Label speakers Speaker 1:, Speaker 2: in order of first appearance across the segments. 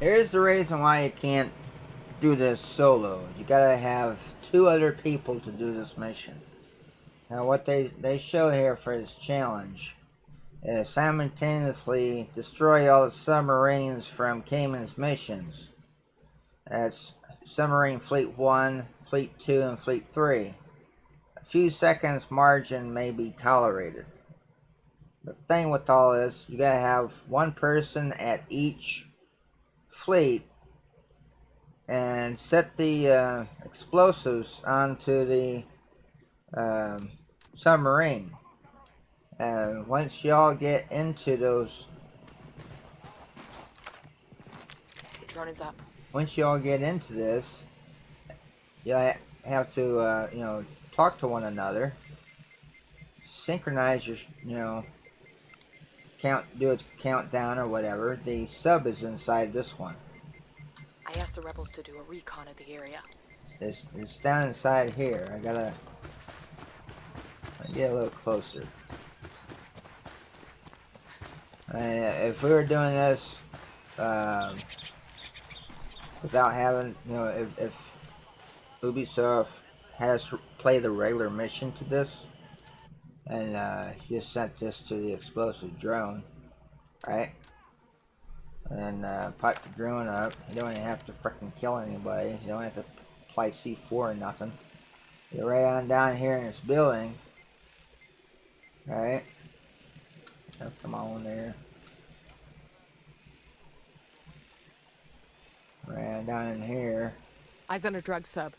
Speaker 1: Here's the reason why you can't do this solo. You gotta have 2 other people to do this mission. Now what they show here for this challenge is simultaneously destroy all the submarines from Caimanes Missions. That's Submarine Fleet 1, Fleet 2, and Fleet 3. A few seconds margin may be tolerated. The thing with all this, you gotta have one person at each fleet and set the explosives onto the submarine. And once y'all get into those,
Speaker 2: The drone is up.
Speaker 1: once y'all get into this, you have to talk to one another, synchronize your do a countdown or whatever. The sub is inside this one.
Speaker 2: I asked the rebels to do a recon of the area.
Speaker 1: It's down inside here. I gotta get a little closer. And if we were doing this without having, if Ubisoft had us play the regular mission to this, and just sent this to the explosive drone, right? And pipe the drone up. You don't even have to freaking kill anybody. You don't have to apply C4 or nothing. You're right on down here in this building, right? Oh, come on there. Right on down in here.
Speaker 2: Eyes on a drug sub.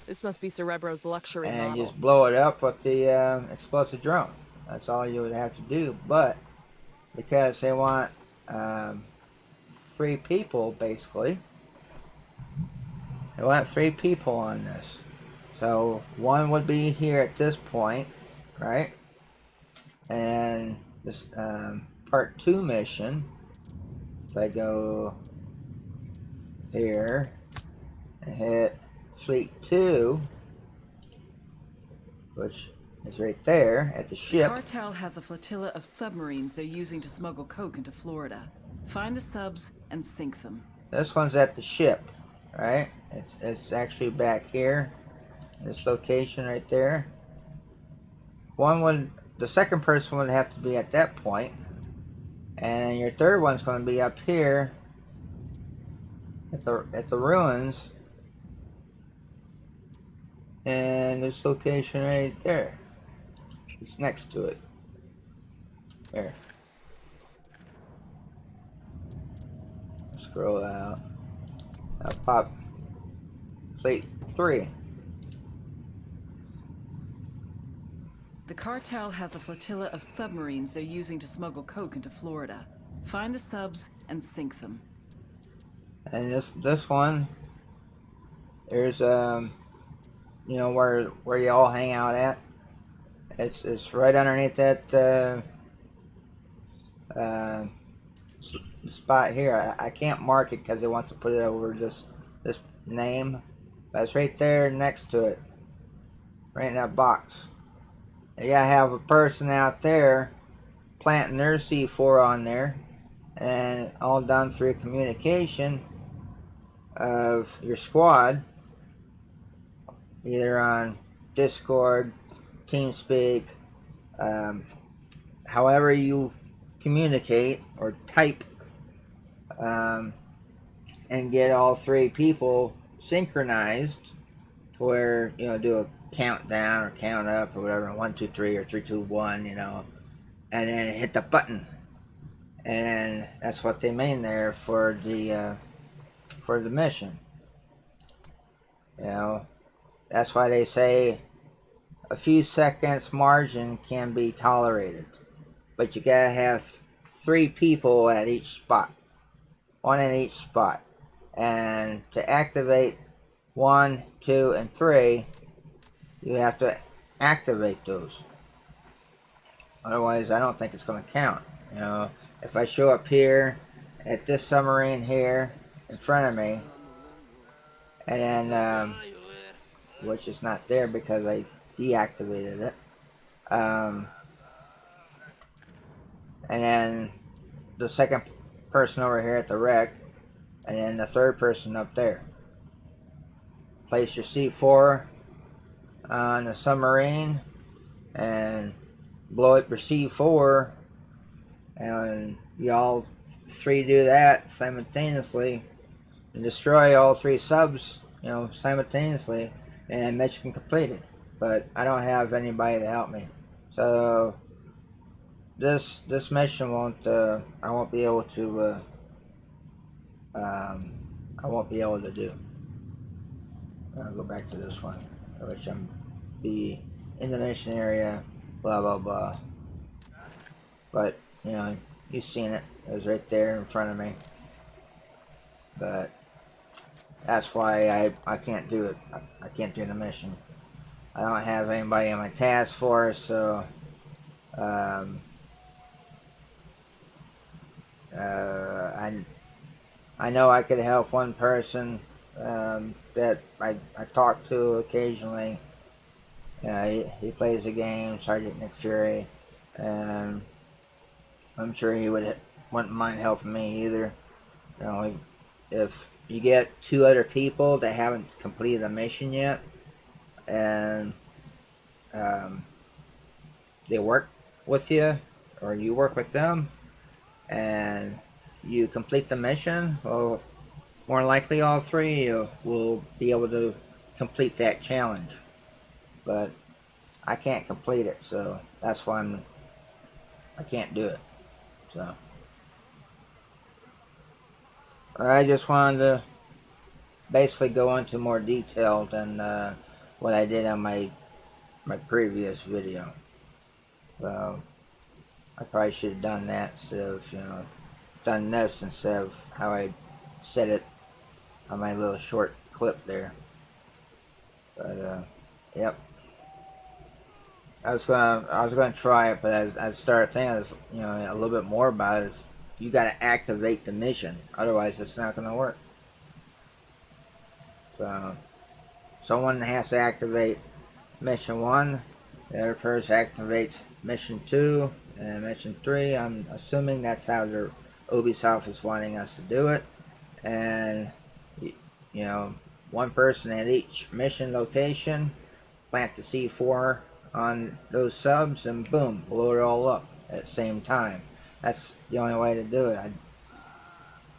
Speaker 2: This must be Cerebro's luxury
Speaker 1: And
Speaker 2: model.
Speaker 1: just blow it up with the explosive drone. That's all you would have to do. But because they want 3 people, basically, they want 3 people on this. So one would be here at this point, right? And this part 2 mission, if I go here and hit Fleet 2, which is right there at the ship.
Speaker 3: The cartel has a flotilla of submarines they're using to smuggle coke into Florida. Find the subs and sink them.
Speaker 1: This one's at the ship, right? It's actually back here, this location right there. The second person would have to be at that point, and your third one's going to be up here at the ruins, and this location right there. It's next to it. There. Scroll out. Now pop Fleet 3.
Speaker 3: The cartel has a flotilla of submarines they're using to smuggle coke into Florida. Find the subs and sink them.
Speaker 1: And this one, there's where you all hang out at. It's right underneath that spot here. I can't mark it because it wants to put it over this name, but it's right there next to it, right in that box. You gotta have a person out there planting their C4 on there, and all done through communication of your squad, either on Discord, TeamSpeak, however you communicate or type, and get all 3 people synchronized to where do a countdown or count up or whatever, 1 2 3 or 3 2 1, and then hit the button, and that's what they mean there for the mission. That's why they say a few seconds margin can be tolerated, but you gotta have 3 people at each spot, 1 in each spot, and to activate 1, 2, and 3, you have to activate those. Otherwise, I don't think it's going to count. If I show up here at this submarine here in front of me, and then which is not there because I deactivated it, and then the second person over here at the wreck, and then the third person up there. Place your C4 on the submarine and blow up your C4, and y'all three do that simultaneously and destroy all three subs, simultaneously, and mission completed. But I don't have anybody to help me, so this mission won't. I won't be able to. I won't be able to do. I'll go back to this one, which I'm be in the mission area. Blah blah blah. But you've seen it. It was right there in front of me. But that's why I can't do it. I can't do the mission. I don't have anybody in my task force, so I know I could help one person that I talk to occasionally. He plays the game, Sergeant Nick Fury, and I'm sure he wouldn't mind helping me either. If you get two other people that haven't completed a mission yet, and they work with you, or you work with them, and you complete the mission, well, more likely all three will be able to complete that challenge. But I can't complete it, so that's why I can't do it. So I just wanted to basically go into more detail than what I did on my previous video. So I probably should have done that instead of done this instead of how I said it on my little short clip there. But yep. I was gonna try it, but I started thinking, a little bit more about it. You got to activate the mission, otherwise it's not gonna work. So someone has to activate mission 1, the other person activates mission 2 and mission 3. I'm assuming that's how Ubisoft is wanting us to do it, and one person at each mission location, plant the C4 on those subs, and boom, blow it all up at the same time. That's the only way to do it.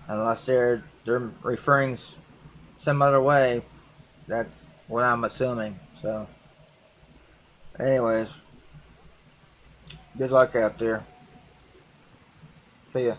Speaker 1: Unless they're referring some other way, that's what I'm assuming. So, anyways, good luck out there. See ya.